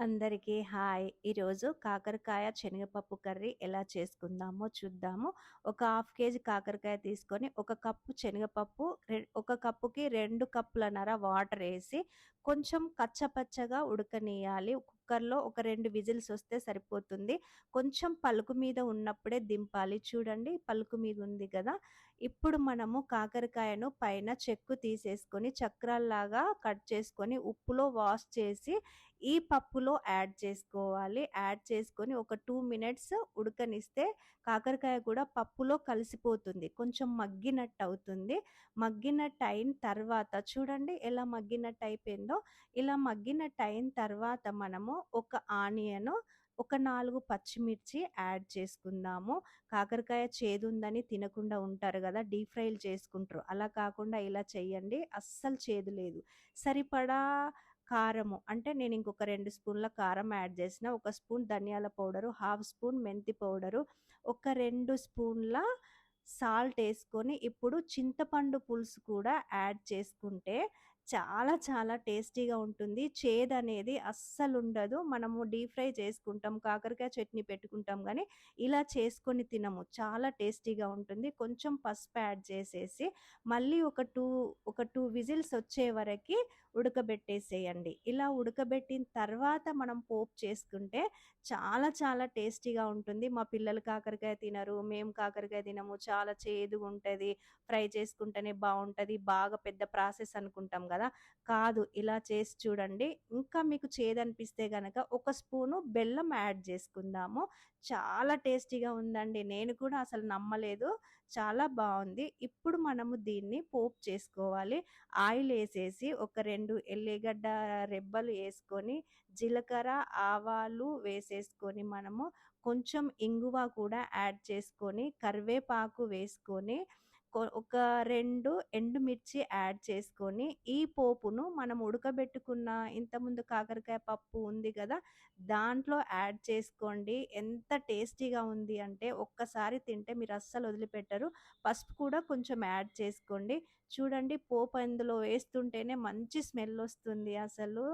అందరికీ హాయ్. ఈరోజు కాకరకాయ శనగపప్పు కర్రీ ఎలా చేసుకుందామో చూద్దాము. ఒక హాఫ్ కేజీ కాకరకాయ తీసుకొని, ఒక కప్పు శనగపప్పు, ఒక కప్పుకి 2 కప్పులన్నర వాటరేసి కొంచెం కచ్చపచ్చగా ఉడకనీయాలి. కుక్కర్‌లో ఒక 2 విజిల్స్ వస్తే సరిపోతుంది. కొంచెం పలుకు మీద ఉన్నప్పుడే దింపాలి. చూడండి పలుకు మీద ఉంది కదా! ఇప్పుడు మనము కాకరకాయను పైన చెక్కు తీసేసుకొని చక్రాల్లాగా కట్ చేసుకొని ఉప్పులో వాష్ చేసి ఈ పప్పులో యాడ్ చేసుకోవాలి. యాడ్ చేసుకొని ఒక 2 మినిట్స్ ఉడకనిస్తే కాకరకాయ కూడా పప్పులో కలిసిపోతుంది. కొంచెం మగ్గినట్టు అవుతుంది. మగ్గినట్టు అయిన తర్వాత చూడండి ఎలా మగ్గినట్టు అయిపోయిందో. ఇలా మగ్గినట్టు అయిన తర్వాత మనము ఒక ఆనియను, ఒక 4 పచ్చిమిర్చి యాడ్ చేసుకుందాము. కాకరకాయ చేదుందని తినకుండా ఉంటారు గదా! డీప్ ఫ్రైలు చేసుకుంటారు. అలా కాకుండా ఇలా చేయండి. అస్సలు చేదు లేదు. సరిపడా కారము అంటే నేను ఇంకొక 2 స్పూన్ల కారం యాడ్ చేసిన. ఒక స్పూన్ ధనియాల పౌడరు, హాఫ్ స్పూన్ మెంతి పౌడరు, ఒక 2 స్పూన్ల సాల్ట్ ఏసుకొని ఇప్పుడు చింతపండు పులుసు కూడా యాడ్ చేసుకుంటే చాలా చాలా టేస్టీగా ఉంటుంది. చేదనేది అస్సలుండదు. మనము డీప్ ఫ్రై చేసుకుంటాం, కాకరకాయ చట్నీ పెట్టుకుంటాం గానీ, ఇలా చేసుకొని తినము. చాలా టేస్టీగా ఉంటుంది. కొంచెం పసుపు యాడ్ చేసేసి మళ్ళీ ఒక 2 విజిల్స్ వచ్చే వరకి ఉడకబెట్టేసేయండి. ఇలా ఉడకబెట్టిన తర్వాత మనం పోపు చేసుకుంటే చాలా చాలా టేస్టీగా ఉంటుంది. మా పిల్లలు కాకరకాయ తినరు, మేము కాకరకాయ తినము. చాలా చేదుగుంటది. ఫ్రై చేసుకుంటేనే బావుంటది. బాగా పెద్ద ప్రాసెస్ అనుకుంటాం గదా! కాదు. ఇలా చేసి చూడండి. ఇంకా మీకు చేదనిపిస్తే గనక ఒక స్పూను బెల్లం యాడ్ చేసుకుందాము. చాలా టేస్టీగా ఉందండి. నేను కూడా అసలు నమ్మలేదు. చాలా బావుంది. ఇప్పుడు మనము దీన్ని పోపు చేసుకోవాలి. ఆయిల్ ఏసేసి ఒక 2 ఎల్లిగడ్డ రెబ్బలు ఏసుకొని, జీలకర్ర, ఆవాలు వేసేసుకొని మనము కొంచెం ఇంగువ కూడా యాడ్ చేసుకొని, కరివేపాకు వేసుకొని, ఒక 2 ఎండుమిర్చి యాడ్ చేసుకొని, ఈ పోపును మనం ఉడకబెట్టుకున్న ఇంతకుముందు కాకరకాయ పప్పు ఉంది గదా! దాంట్లో యాడ్ చేసుకోండి. ఎంత టేస్టీగా ఉంది అంటే ఒక్కసారి తింటే మీరు అస్సలు వదిలిపెట్టరు. పసుపు కూడా కొంచెం యాడ్ చేసుకోండి. చూడండి పోపు అందులో వేస్తుంటేనే మంచి స్మెల్ వస్తుంది అసలు.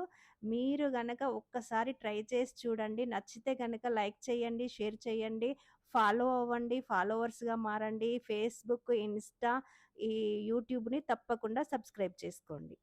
మీరు గనక ఒక్కసారి ట్రై చేసి చూడండి. నచ్చితే గనక లైక్ చేయండి, షేర్ చేయండి, ఫాలో అవ్వండి, ఫాలోవర్స్‌గా మారండి. ఫేస్‌బుక్, ఇన్‌స్టా, ఈ యూట్యూబ్‌ని తప్పకుండా సబ్స్క్రైబ్ చేసుకోండి.